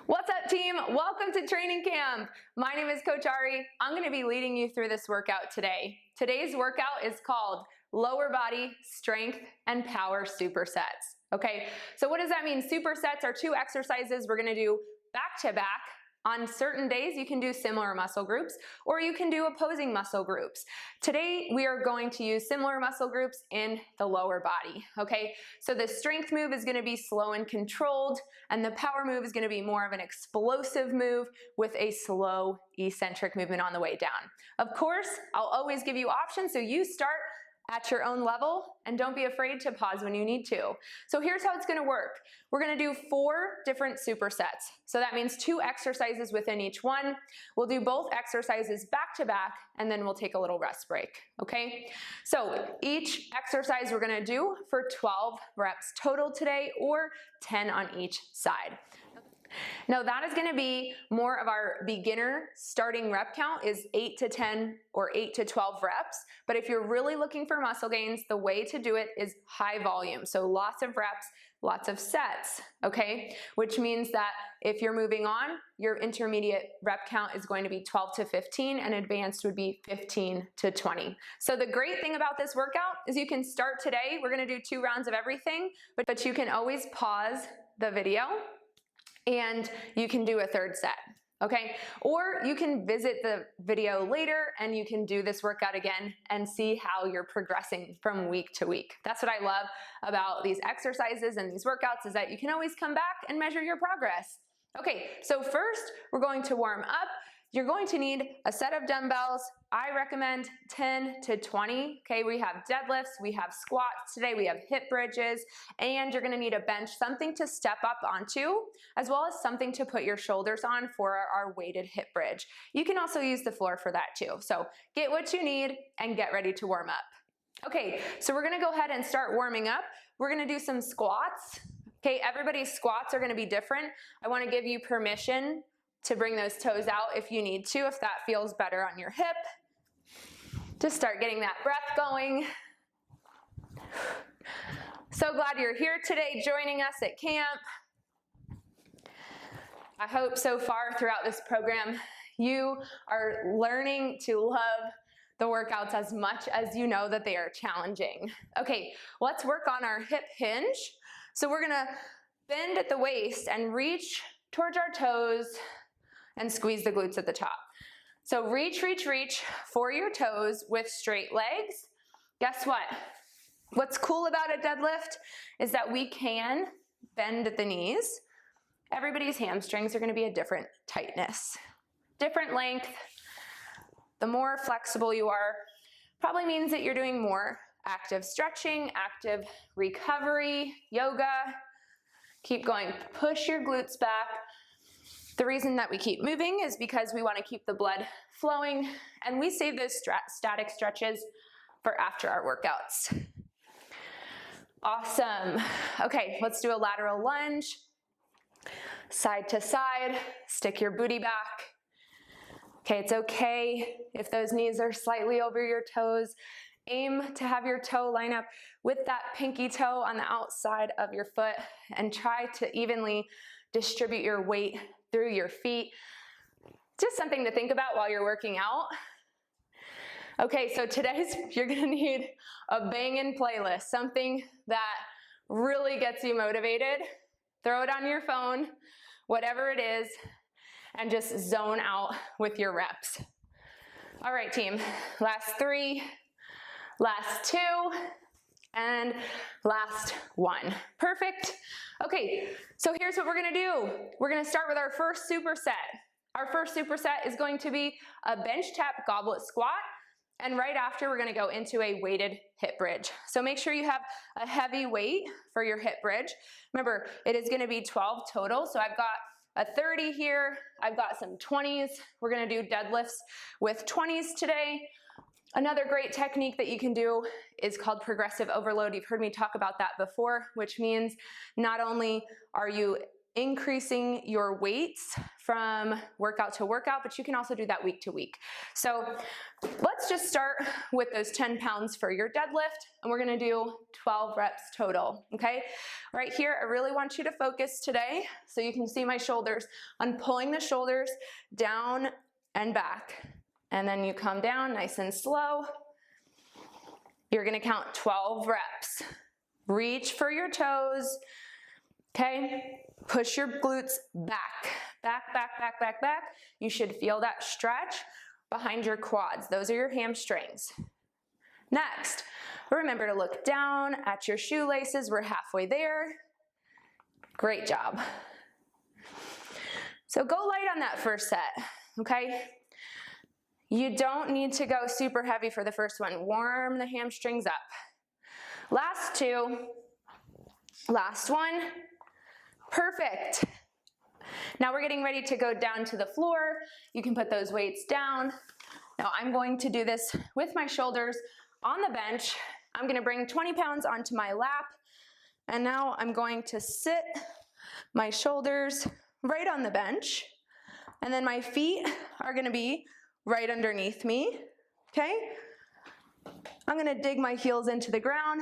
What's up, team? Welcome to training camp. My name is Coach Ari. I'm going to be leading you through this workout today. Today's workout is called lower body strength and power supersets. Okay, so what does that mean? Supersets are two exercises we're going to do back to back. On certain days, you can do similar muscle groups, or you can do opposing muscle groups. Today, we are going to use similar muscle groups in the lower body, okay? So the strength move is gonna be slow and controlled, and the power move is gonna be more of an explosive move with a slow eccentric movement on the way down. Of course, I'll always give you options, so you start at your own level and don't be afraid to pause when you need to. So here's how it's gonna work. We're gonna do 4 different supersets. So that means 2 exercises within each one. We'll do both exercises back to back and then we'll take a little rest break, okay? So each exercise we're gonna do for 12 reps total today, or 10 on each side. Now that is going to be more of our beginner starting rep count is 8 to 10 or 8 to 12 reps. But if you're really looking for muscle gains, the way to do it is high volume. So lots of reps, lots of sets, okay? Which means that if you're moving on, your intermediate rep count is going to be 12 to 15 and advanced would be 15 to 20. So the great thing about this workout is you can start today. We're going to do 2 rounds of everything, but you can always pause the video and you can do a 3rd set, okay? Or you can visit the video later and you can do this workout again and see how you're progressing from week to week. That's what I love about these exercises and these workouts, is that you can always come back and measure your progress. Okay, so first we're going to warm up. You're going to need a set of dumbbells. I recommend 10 to 20, okay? We have deadlifts, we have squats today, we have hip bridges, and you're gonna need a bench, something to step up onto, as well as something to put your shoulders on for our weighted hip bridge. You can also use the floor for that too. So get what you need and get ready to warm up. Okay, so we're gonna go ahead and start warming up. We're gonna do some squats. Okay, everybody's squats are gonna be different. I wanna give you permission to bring those toes out if you need to, if that feels better on your hip. Just start getting that breath going. So glad you're here today joining us at camp. I hope so far throughout this program you are learning to love the workouts as much as you know that they are challenging. Okay, let's work on our hip hinge. So we're gonna bend at the waist and reach towards our toes and squeeze the glutes at the top. So reach, reach, reach for your toes with straight legs. Guess what? What's cool about a deadlift is that we can bend at the knees. Everybody's hamstrings are gonna be a different tightness, different length. The more flexible you are, probably means that you're doing more active stretching, active recovery, yoga. Keep going, push your glutes back. The reason that we keep moving is because we want to keep the blood flowing, and we save those static stretches for after our workouts. Awesome. Okay, let's do a lateral lunge. Side to side, stick your booty back. Okay, it's okay if those knees are slightly over your toes. Aim to have your toe line up with that pinky toe on the outside of your foot, and try to evenly distribute your weight through your feet. Just something to think about while you're working out. Okay, so you're gonna need a banging playlist, something that really gets you motivated. Throw it on your phone, whatever it is, and just zone out with your reps. All right, team, last 3, last 2, and last 1. Perfect. Okay, so here's what we're gonna do. We're gonna start with our first superset. Our first superset is going to be a bench tap goblet squat, and right after we're gonna go into a weighted hip bridge. So make sure you have a heavy weight for your hip bridge. Remember, it is gonna be 12 total, so I've got a 30 here, I've got some 20s. We're gonna do deadlifts with 20s today. Another great technique that you can do is called progressive overload. You've heard me talk about that before, which means not only are you increasing your weights from workout to workout, but you can also do that week to week. So let's just start with those 10 pounds for your deadlift, and we're gonna do 12 reps total, okay? Right here, I really want you to focus today so you can see my shoulders. I'm pulling the shoulders down and back. And then you come down nice and slow. You're gonna count 12 reps. Reach for your toes, okay? Push your glutes back, back, back, back, back, back. You should feel that stretch behind your quads. Those are your hamstrings. Next, remember to look down at your shoelaces. We're halfway there. Great job. So go light on that first set, okay? You don't need to go super heavy for the first one. Warm the hamstrings up. Last two, last one, perfect. Now we're getting ready to go down to the floor. You can put those weights down. Now I'm going to do this with my shoulders on the bench. I'm gonna bring 20 pounds onto my lap, and now I'm going to sit my shoulders right on the bench, and then my feet are gonna be right underneath me, okay? I'm gonna dig my heels into the ground,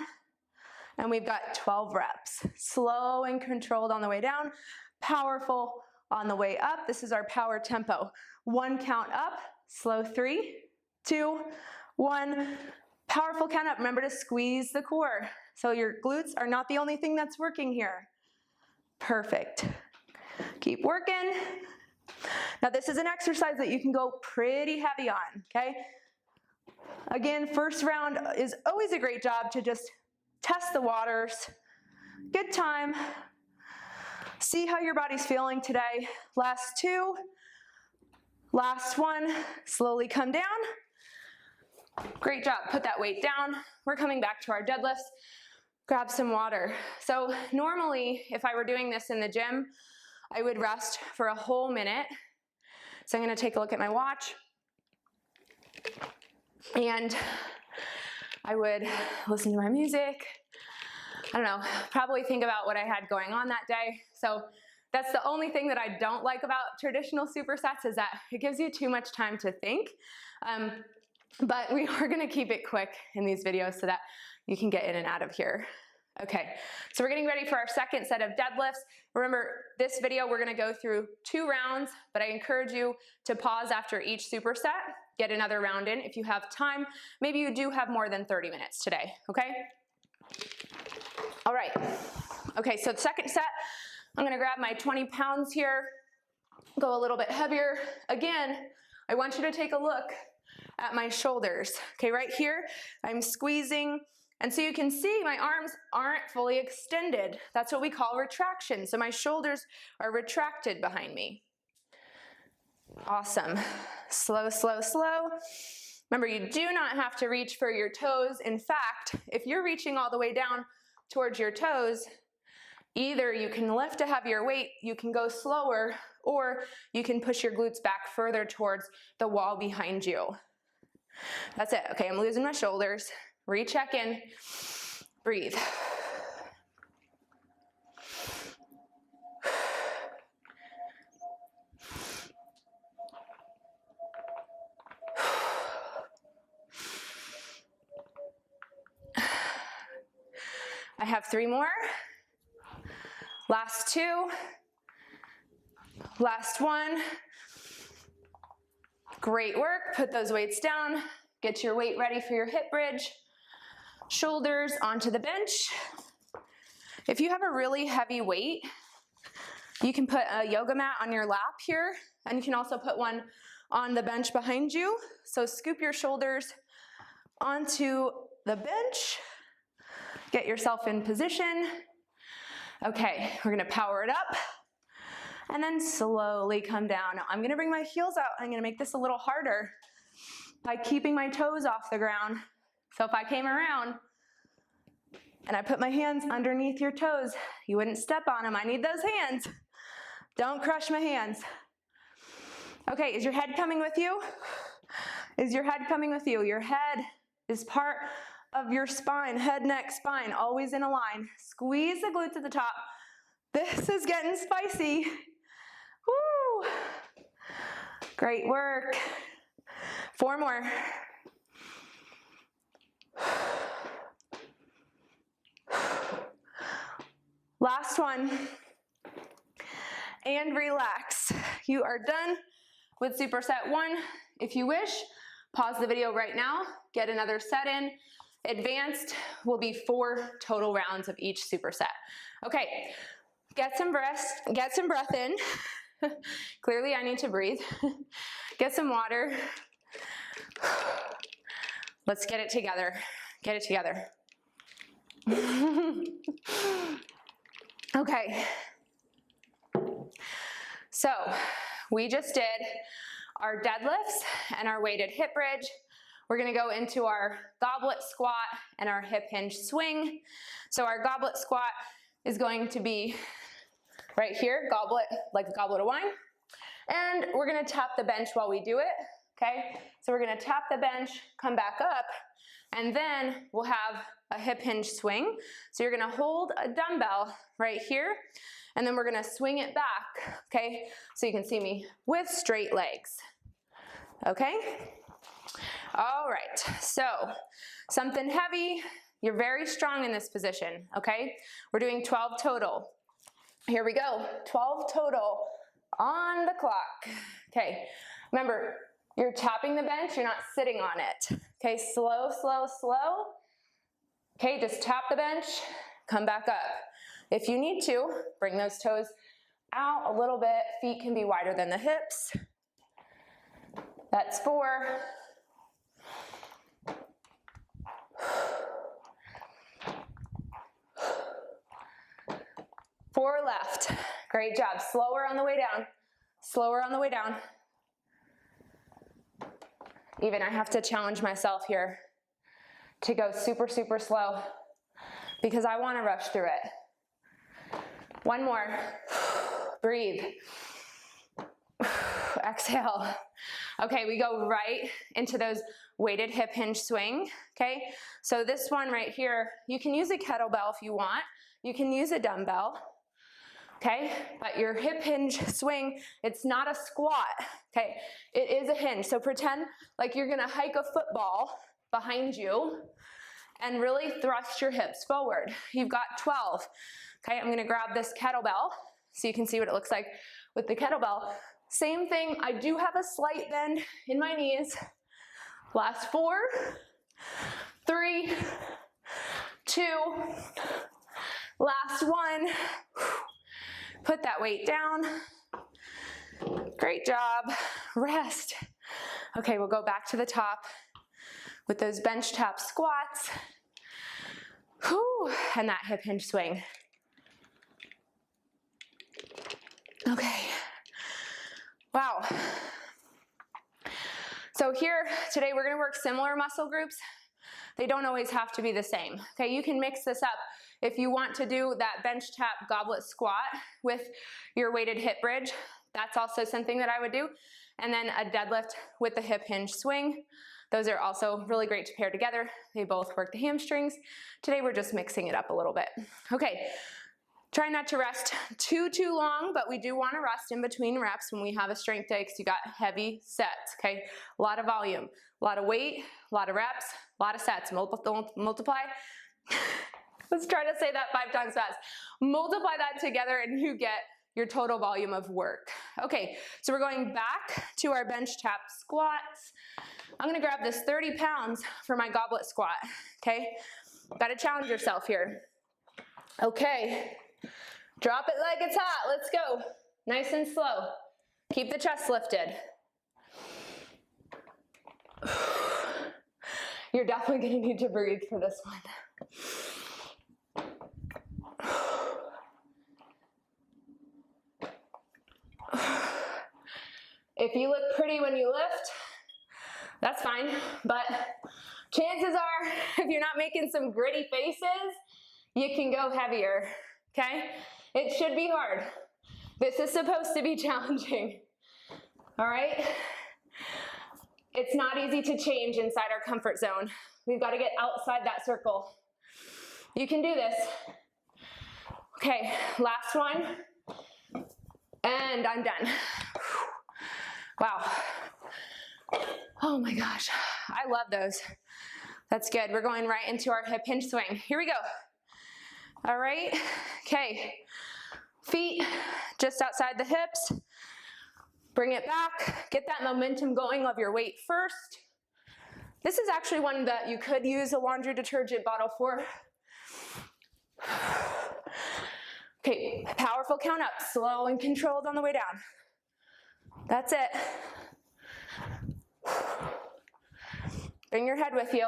and we've got 12 reps. Slow and controlled on the way down, powerful on the way up. This is our power tempo. 1 count up, slow 3, 2, 1. Powerful count up. Remember to squeeze the core. So your glutes are not the only thing that's working here. Perfect. Keep working. Now this is an exercise that you can go pretty heavy on, okay? Again, first round is always a great job to just test the waters. Good time. See how your body's feeling today. Last two. Last one. Slowly come down. Great job. Put that weight down. We're coming back to our deadlifts. Grab some water. So normally, if I were doing this in the gym, I would rest for a whole minute. So I'm going to take a look at my watch. And I would listen to my music. I don't know, probably think about what I had going on that day. So that's the only thing that I don't like about traditional supersets, is that it gives you too much time to think. But we are gonna keep it quick in these videos so that you can get in and out of here. Okay, so we're getting ready for our second set of deadlifts. Remember, this video we're gonna go through 2 rounds, but I encourage you to pause after each superset, get another round in if you have time. Maybe you do have more than 30 minutes today, okay? All right, okay, so the second set, I'm gonna grab my 20 pounds here, go a little bit heavier. Again, I want you to take a look at my shoulders. Okay, right here, I'm squeezing, and so you can see my arms aren't fully extended. That's what we call retraction. So my shoulders are retracted behind me. Awesome. Slow, slow, slow. Remember, you do not have to reach for your toes. In fact, if you're reaching all the way down towards your toes, either you can lift a heavier weight, you can go slower, or you can push your glutes back further towards the wall behind you. That's it. Okay, I'm losing my shoulders. Recheck in. Breathe. I have 3 more. Last 2. Last 1. Great work. Put those weights down. Get your weight ready for your hip bridge. Shoulders onto the bench. If you have a really heavy weight, you can put a yoga mat on your lap here, and you can also put one on the bench behind you. So scoop your shoulders onto the bench. Get yourself in position. Okay, we're gonna power it up. And then slowly come down. Now I'm gonna bring my heels out. I'm gonna make this a little harder by keeping my toes off the ground. So if I came around and I put my hands underneath your toes, you wouldn't step on them. I need those hands. Don't crush my hands. Okay, is your head coming with you? Is your head coming with you? Your head is part of your spine, head, neck, spine, always in a line. Squeeze the glutes at the top. This is getting spicy. Woo! Great work. 4 more. Last one. And relax. You are done with superset 1. If you wish, pause the video right now, get another set in. Advanced will be 4 total rounds of each superset. Okay, get some breath in. Clearly I need to breathe. Get some water. Let's get it together. Get it together. Okay. So we just did our deadlifts and our weighted hip bridge. We're gonna go into our goblet squat and our hip hinge swing. So our goblet squat is going to be right here, goblet, like a goblet of wine. And we're gonna tap the bench while we do it, okay? So we're gonna tap the bench, come back up, and then we'll have a hip hinge swing. So you're gonna hold a dumbbell right here, and then we're gonna swing it back, okay? So you can see me with straight legs, okay? All right, so something heavy. You're very strong in this position, okay? We're doing 12 total. Here we go, 12 total on the clock. Okay, remember, you're tapping the bench, you're not sitting on it. Okay, slow, slow, slow. Okay, just tap the bench, come back up. If you need to, bring those toes out a little bit. Feet can be wider than the hips. That's 4. 4 left. Great job. Slower on the way down. Slower on the way down. Even I have to challenge myself here to go super, super slow because I want to rush through it. One more. Breathe. Exhale. Okay, we go right into those weighted hip hinge swing, okay? So this one right here, you can use a kettlebell if you want. You can use a dumbbell, okay? But your hip hinge swing, it's not a squat, okay? It is a hinge. So pretend like you're gonna hike a football behind you and really thrust your hips forward. You've got 12, okay? I'm gonna grab this kettlebell so you can see what it looks like with the kettlebell. Same thing, I do have a slight bend in my knees. Last 4, 3, 2, last 1. Put that weight down. Great job. Rest. Okay, we'll go back to the top with those bench tap squats. Whew, and that hip hinge swing. Okay. Wow. So here, today we're gonna work similar muscle groups. They don't always have to be the same. Okay, you can mix this up. If you want to do that bench tap goblet squat with your weighted hip bridge, that's also something that I would do. And then a deadlift with the hip hinge swing. Those are also really great to pair together. They both work the hamstrings. Today we're just mixing it up a little bit. Okay. Try not to rest too long, but we do want to rest in between reps when we have a strength day because you got heavy sets, okay? A lot of volume, a lot of weight, a lot of reps, a lot of sets. Multiply. Let's try to say that 5 times fast. Multiply that together and you get your total volume of work. Okay, so we're going back to our bench tap squats. I'm gonna grab this 30 pounds for my goblet squat, okay? Gotta challenge yourself here. Okay. Drop it like it's hot, let's go. Nice and slow. Keep the chest lifted. You're definitely gonna need to breathe for this one. If you look pretty when you lift, that's fine, but chances are, if you're not making some gritty faces, you can go heavier, okay? It should be hard. This is supposed to be challenging, all right? It's not easy to change inside our comfort zone. We've got to get outside that circle. You can do this. Okay, last one, and I'm done. Wow. Oh my gosh, I love those. That's good. We're going right into our hip hinge swing. Here we go. All right, okay. Feet just outside the hips. Bring it back. Get that momentum going of your weight first. This is actually one that you could use a laundry detergent bottle for. Okay, powerful count up, slow and controlled on the way down. That's it. Bring your head with you.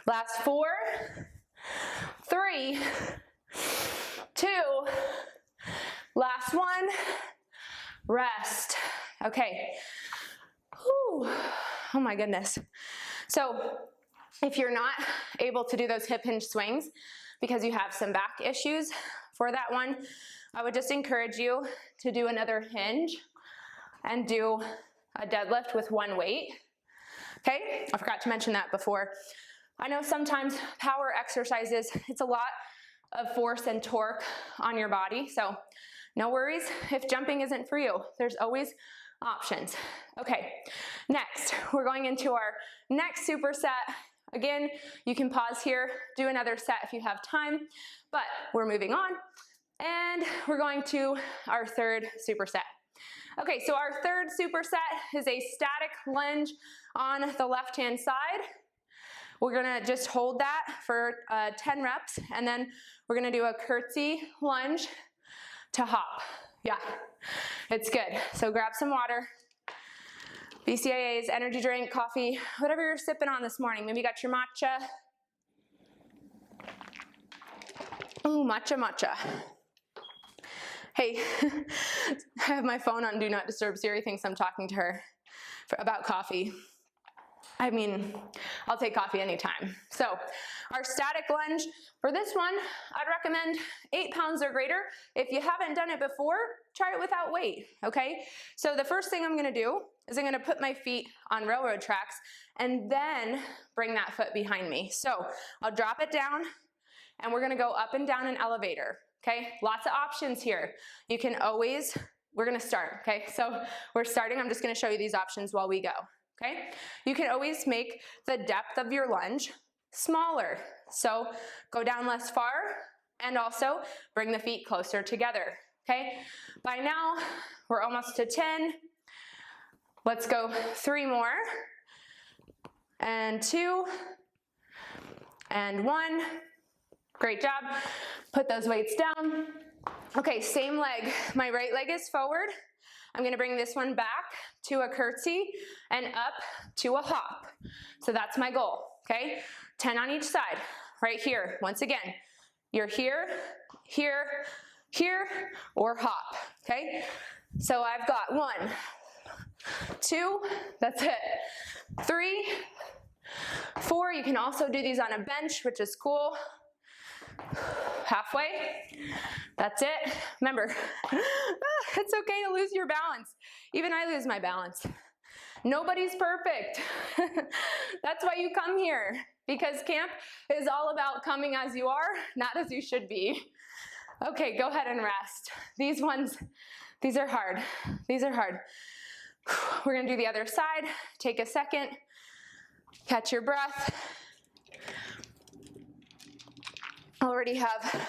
Last 4, 3, 2, last 1, rest. Okay. Whew. Oh my goodness. So if you're not able to do those hip hinge swings because you have some back issues for that one, I would just encourage you to do another hinge and do a deadlift with one weight. Okay, I forgot to mention that before. I know sometimes power exercises, it's a lot of force and torque on your body, so no worries if jumping isn't for you. There's always options. Okay, next, we're going into our next superset. Again, you can pause here, do another set if you have time, but we're moving on, and we're going to our third superset. Okay, so our third superset is a static lunge on the left-hand side. We're gonna just hold that for 10 reps, and then we're gonna do a curtsy lunge to hop. Yeah, it's good. So grab some water, BCAAs, energy drink, coffee, whatever you're sipping on this morning. Maybe you got your matcha. Ooh, matcha, matcha. Hey, I have my phone on Do Not Disturb. Siri thinks I'm talking to her about coffee. I mean, I'll take coffee anytime. So our static lunge, for this one, I'd recommend 8 pounds or greater. If you haven't done it before, try it without weight, okay? So the first thing I'm gonna do is I'm gonna put my feet on railroad tracks and then bring that foot behind me. So I'll drop it down and we're gonna go up and down an elevator, okay? Lots of options here. You can always, we're gonna start, okay? So we're starting, I'm just gonna show you these options while we go. Okay, you can always make the depth of your lunge smaller. So go down less far and also bring the feet closer together. Okay, by now we're almost to 10. Let's go 3 more. And 2. And 1. Great job. Put those weights down. Okay, same leg. My right leg is forward. I'm gonna bring this one back to a curtsy and up to a hop. So that's my goal, okay? 10 on each side, right here. Once again, you're here, here, here, or hop, okay? So I've got 1, 2, that's it. 3, 4, you can also do these on a bench, which is cool. Halfway, that's it. Remember, it's okay to lose your balance. Even I lose my balance. Nobody's perfect. That's why you come here, because camp is all about coming as you are, not as you should be. Okay, go ahead and rest. These ones, these are hard. These are hard. We're gonna do the other side. Take a second, catch your breath. Already have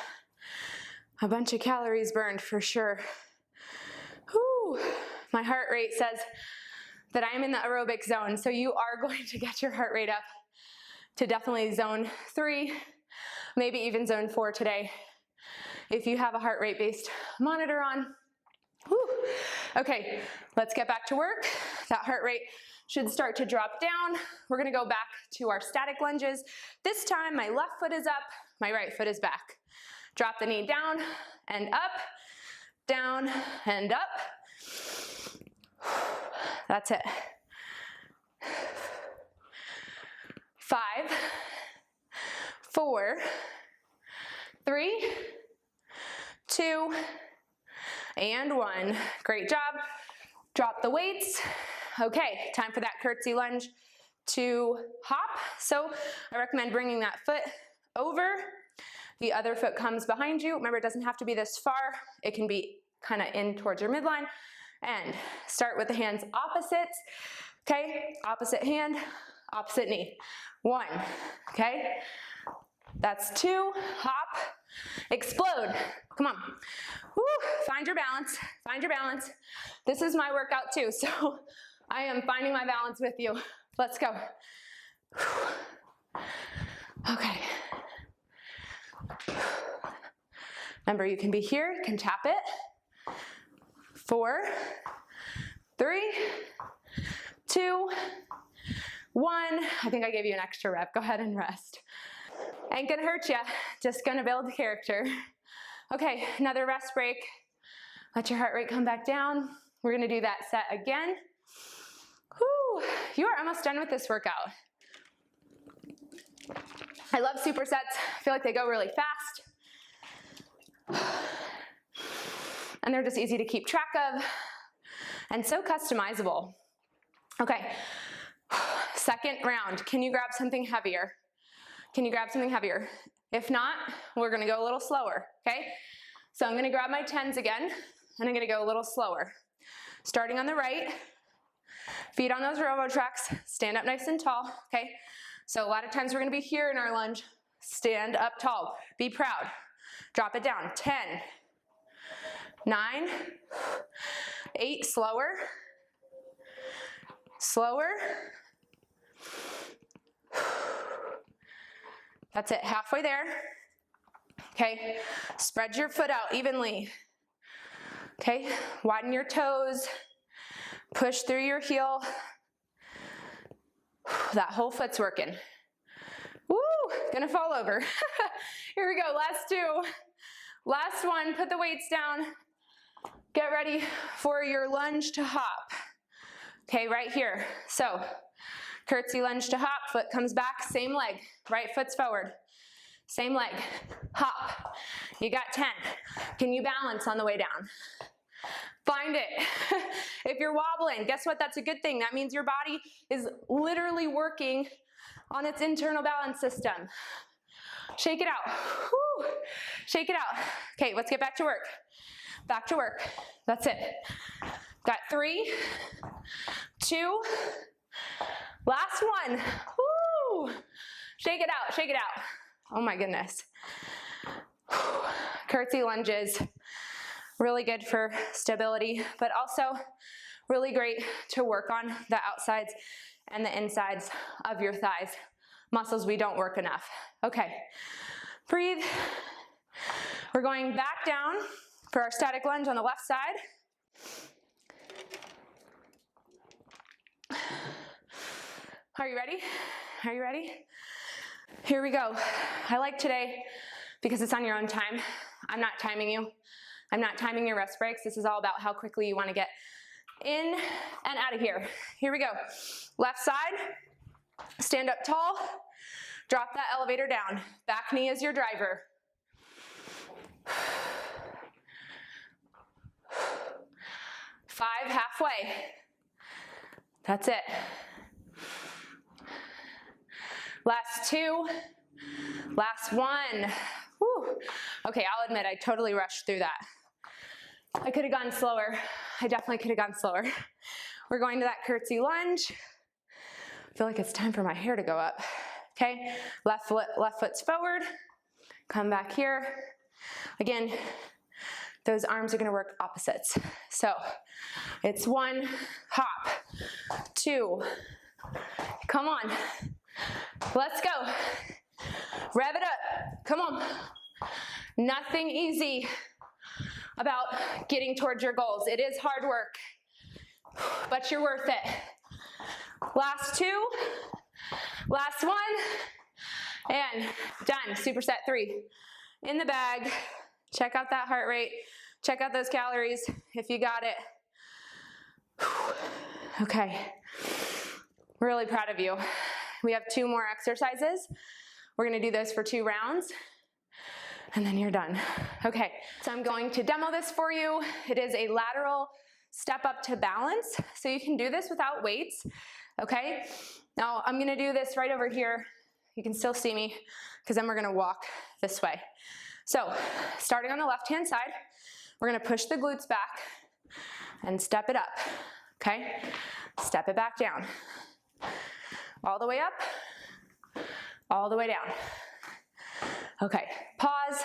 a bunch of calories burned for sure. Whew. My heart rate says that I am in the aerobic zone, so you are going to get your heart rate up to definitely zone 3, maybe even zone 4 today, if you have a heart rate based monitor on. Whew. Okay, let's get back to work. That heart rate should start to drop down. We're gonna go back to our static lunges. This time my left foot is up, my right foot is back. Drop the knee down and up, down and up. That's it. 5, 4, 3, 2, and 1. Great job. Drop the weights. Okay, time for that curtsy lunge to hop. So I recommend bringing that foot over. The other foot comes behind you. Remember, it doesn't have to be this far. It can be kind of in towards your midline. And start with the hands opposites. Okay, opposite hand, opposite knee. 1, okay? That's 2, hop, Explode. Come on. Woo. Find your balance. Find your balance. This is my workout too, so I am finding my balance with you. Let's go. Okay. Remember, you can be here, you can tap it. 4, 3, 2, 1. I think I gave you an extra rep. Go ahead and rest. Ain't gonna hurt ya, just gonna build character. Okay, another rest break. Let your heart rate come back down. We're gonna do that set again. Whew, you are almost done with this workout. I love supersets. I feel like they go really fast. And they're just easy to keep track of and so customizable. Okay, second round. Can you grab something heavier? Can you grab something heavier? If not, we're gonna go a little slower, okay? So I'm gonna grab my 10s again, and I'm gonna go a little slower. Starting on the right, feet on those robo tracks, stand up nice and tall, okay? So a lot of times we're gonna be here in our lunge. Stand up tall, be proud. Drop it down, 10, 9, 8, slower, slower. That's it, halfway there. Okay, spread your foot out evenly. Okay, widen your toes, push through your heel. That whole foot's working. Woo, gonna fall over. Here we go, last 2. Last one, put the weights down. Get ready for your lunge to hop. Okay, right here. So, curtsy lunge to hop, foot comes back, same leg, right foot's forward. Same leg, hop. You got 10. Can you balance on the way down? Find it. If you're wobbling, guess what? That's a good thing. That means your body is literally working on its internal balance system. Shake it out. Woo. Shake it out. Okay, let's get back to work. Back to work. That's it. Got 3, 2, last one. Woo. Shake it out, shake it out. Oh my goodness. Curtsy lunges, really good for stability, but also really great to work on the outsides and the insides of your thighs, muscles we don't work enough. Okay, breathe. We're going back down for our static lunge on the left side. Are you ready? Are you ready? Here we go. I like today because it's on your own time. I'm not timing you. I'm not timing your rest breaks. This is all about how quickly you want to get in and out of here. Here we go. Left side, stand up tall, drop that elevator down. Back knee is your driver. 5, halfway. That's it. Last 2, last 1. Whew. Okay, I'll admit I totally rushed through that. I could have gone slower. I definitely could have gone slower. We're going to that curtsy lunge. I feel like it's time for my hair to go up. Okay, left foot's forward. Come back here. Again, those arms are gonna work opposites. So it's 1, hop, 2, come on. Let's go. Rev it up. Come on. Nothing easy about getting towards your goals. It is hard work, but you're worth it. Last 2, last 1, and done. Superset 3. In the bag. Check out that heart rate. Check out those calories if you got it. Okay. Really proud of you. We have 2 more exercises. We're gonna do those for 2 rounds, and then you're done. Okay, so I'm going to demo this for you. It is a lateral step up to balance, so you can do this without weights, okay? Now, I'm gonna do this right over here. You can still see me, because then we're gonna walk this way. So, starting on the left-hand side, we're gonna push the glutes back and step it up, okay? Step it back down. All the way up, all the way down. Okay, pause,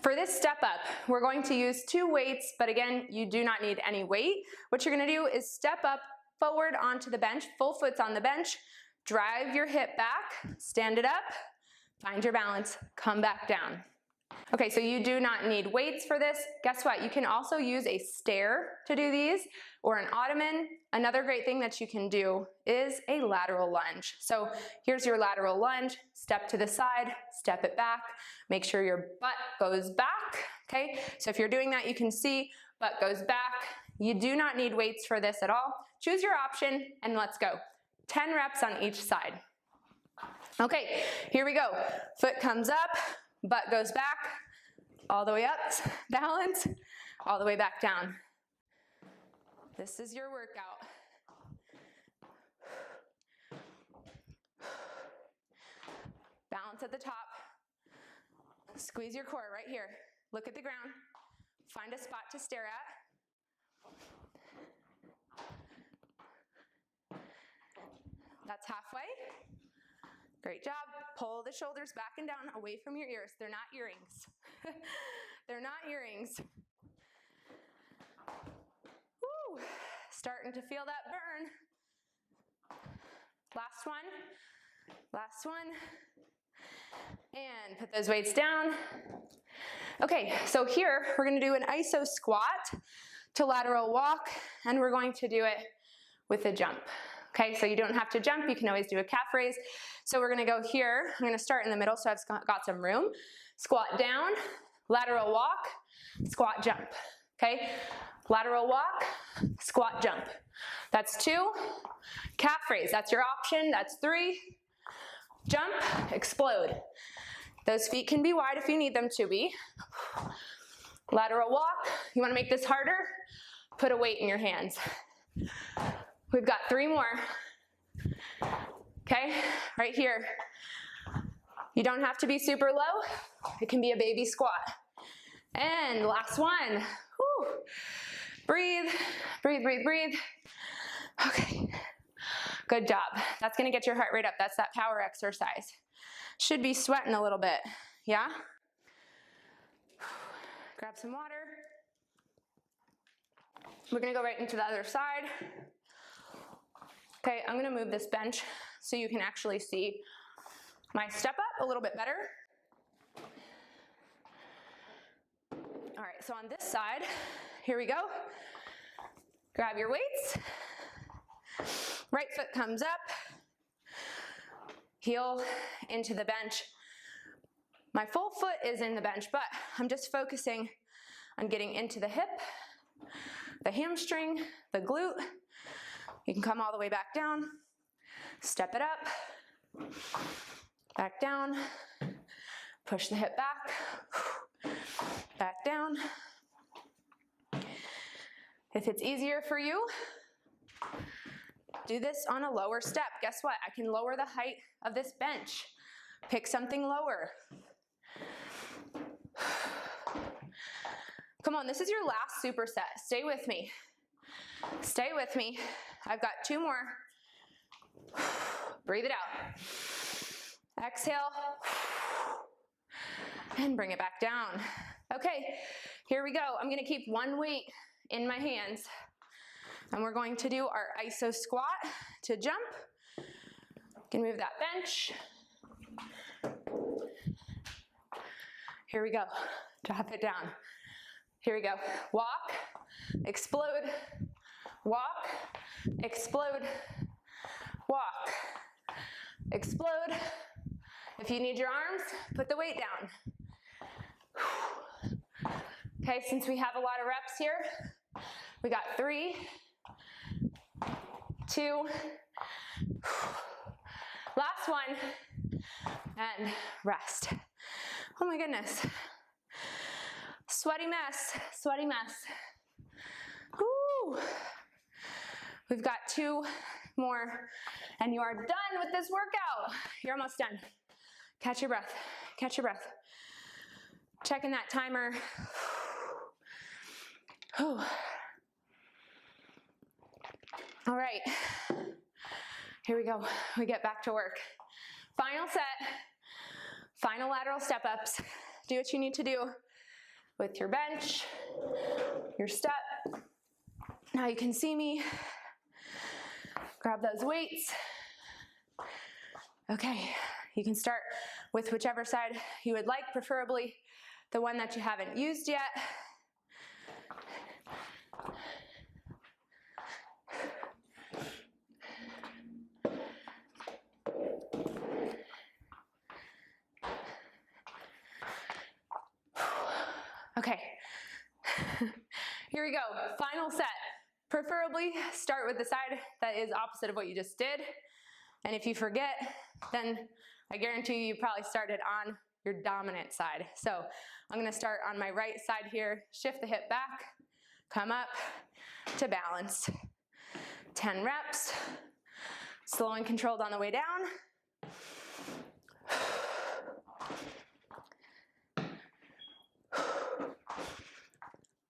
For this step up, we're going to use 2 weights, but again, you do not need any weight. What you're gonna do is step up forward onto the bench, full foot's on the bench, drive your hip back, stand it up, find your balance, come back down. Okay, so you do not need weights for this. Guess what? You can also use a stair to do these, or an ottoman. Another great thing that you can do is a lateral lunge. So here's your lateral lunge, step to the side, step it back, make sure your butt goes back, okay? So if you're doing that, you can see butt goes back. You do not need weights for this at all. Choose your option and let's go. 10 reps on each side. Okay, here we go. Foot comes up, butt goes back, all the way up, balance, all the way back down. This is your workout. Balance at the top. Squeeze your core right here. Look at the ground. Find a spot to stare at. That's halfway. Great job. Pull the shoulders back and down away from your ears. They're not earrings. They're not earrings. Woo. Starting to feel that burn. Last one. Last one. And put those weights down. Okay, so here we're going to do an iso squat to lateral walk, and we're going to do it with a jump. Okay, so you don't have to jump, you can always do a calf raise. So we're gonna go here, I'm gonna start in the middle so I've got some room. Squat down, lateral walk, squat jump, okay? Lateral walk, squat jump. That's 2. Calf raise, that's your option, that's 3. Jump, explode. Those feet can be wide if you need them to be. Lateral walk, you wanna make this harder? Put a weight in your hands. We've got 3 more, okay? Right here. You don't have to be super low. It can be a baby squat. And last one. Whew. Breathe, breathe, breathe, breathe. Okay, good job. That's gonna get your heart rate up. That's that power exercise. Should be sweating a little bit, yeah? Grab some water. We're gonna go right into the other side. Okay, I'm gonna move this bench so you can actually see my step up a little bit better. All right, so on this side, here we go. Grab your weights. Right foot comes up. Heel into the bench. My full foot is in the bench, but I'm just focusing on getting into the hip, the hamstring, the glute. You can come all the way back down, step it up, back down, push the hip back, back down. If it's easier for you, do this on a lower step. Guess what? I can lower the height of this bench. Pick something lower. Come on, this is your last superset. Stay with me. Stay with me. I've got 2 more. Breathe it out. Exhale. And bring it back down. Okay, here we go. I'm gonna keep 1 weight in my hands. And we're going to do our iso squat to jump. You can move that bench. Here we go. Drop it down. Here we go. Walk, explode, walk, explode, walk, explode. If you need your arms, put the weight down. Okay, since we have a lot of reps here, we got 3, 2, last one, and rest. Oh my goodness. Sweaty mess, sweaty mess. Woo. We've got 2 more, and you are done with this workout. You're almost done. Catch your breath, catch your breath. Checking that timer. Whew. All right, here we go. We get back to work. Final set, final lateral step-ups. Do what you need to do. with your bench, your step. Now you can see me. Grab those weights. Okay, you can start with whichever side you would like, preferably the one that you haven't used yet. Okay, here we go, final set. Preferably start with the side that is opposite of what you just did. And if you forget, then I guarantee you probably started on your dominant side. So I'm gonna start on my right side here, shift the hip back, come up to balance. 10 reps, slow and controlled on the way down.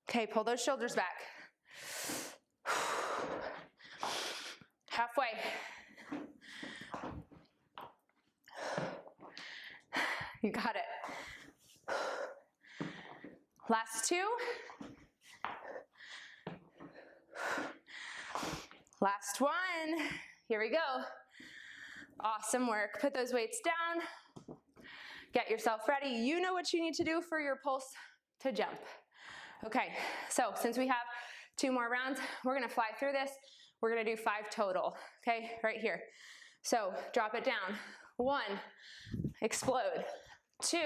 Okay, pull those shoulders back. Halfway. You got it. Last two. Last one. Here we go. Awesome work. Put those weights down. Get yourself ready. You know what you need to do for your pulse to jump. Okay, so since we have 2 more rounds, we're gonna fly through this. We're gonna do 5 total, okay, right here. So drop it down. 1, explode. 2,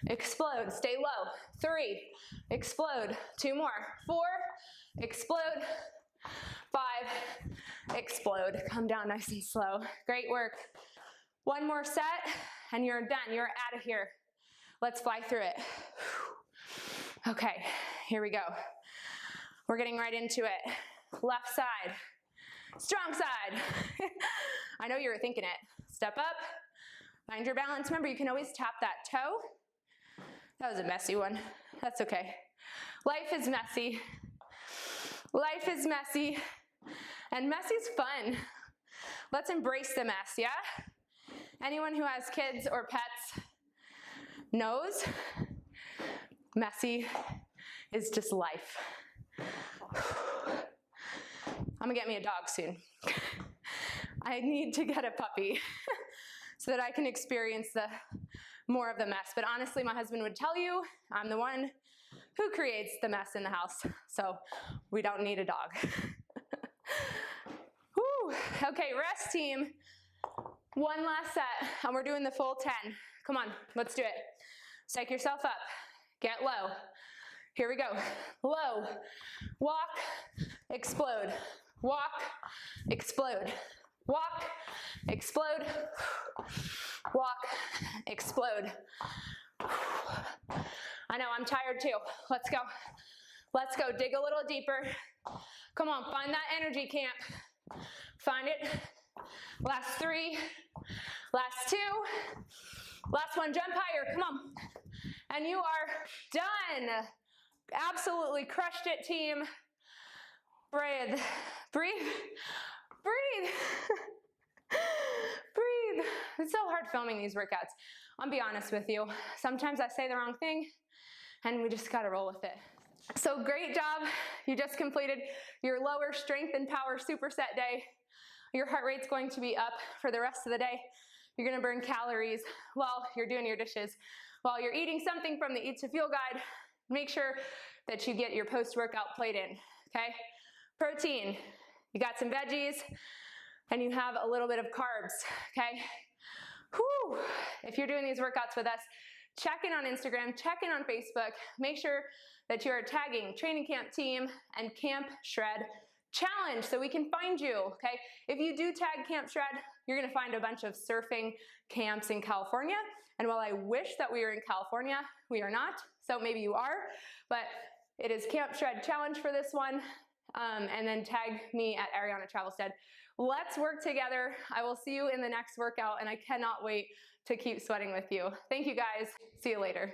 explode, stay low. 3, explode. 2 more. 4, explode. 5, explode. Come down nice and slow. Great work. 1 more set and you're done. You're out of here. Let's fly through it. Okay, here we go. We're getting right into it. Left side, strong side. I know you were thinking it. Step up, find your balance. Remember, you can always tap that toe. That was a messy one. That's okay. Life is messy. Life is messy. And messy's fun. Let's embrace the mess, yeah? Anyone who has kids or pets knows messy is just life. I'm gonna get me a dog soon. I need to get a puppy so that I can experience more of the mess. But honestly, my husband would tell you, I'm the one who creates the mess in the house. So we don't need a dog. Woo. Okay, rest team. 1 last set, and we're doing the full 10. Come on, let's do it. Psych yourself up. Get low. Here we go. Low. Walk, explode. Walk, explode. Walk, explode. Walk, explode. I know, I'm tired too. Let's go. Let's go. Dig a little deeper. Come on, find that energy, camp. Find it. Last 3. Last 2. Last one, jump higher. Come on. And you are done. Absolutely crushed it, team. Breathe. Breathe. Breathe. Breathe. It's so hard filming these workouts. I'll be honest with you. Sometimes I say the wrong thing and we just gotta roll with it. So great job. You just completed your lower strength and power superset day. Your heart rate's going to be up for the rest of the day. You're gonna burn calories while you're doing your dishes. While you're eating something from the Eat to Fuel guide, make sure that you get your post-workout plate in, okay? Protein, you got some veggies, and you have a little bit of carbs, okay? Whew. If you're doing these workouts with us, check in on Instagram, check in on Facebook, make sure that you are tagging Training Camp Team and Camp Shred Challenge so we can find you, okay? If you do tag Camp Shred, you're gonna find a bunch of surfing camps in California. And while I wish that we were in California, we are not, so maybe you are, but it is Camp Shred Challenge for this one. And then tag me at Ariana Travelstead. Let's work together. I will see you in the next workout, and I cannot wait to keep sweating with you. Thank you guys. See you later.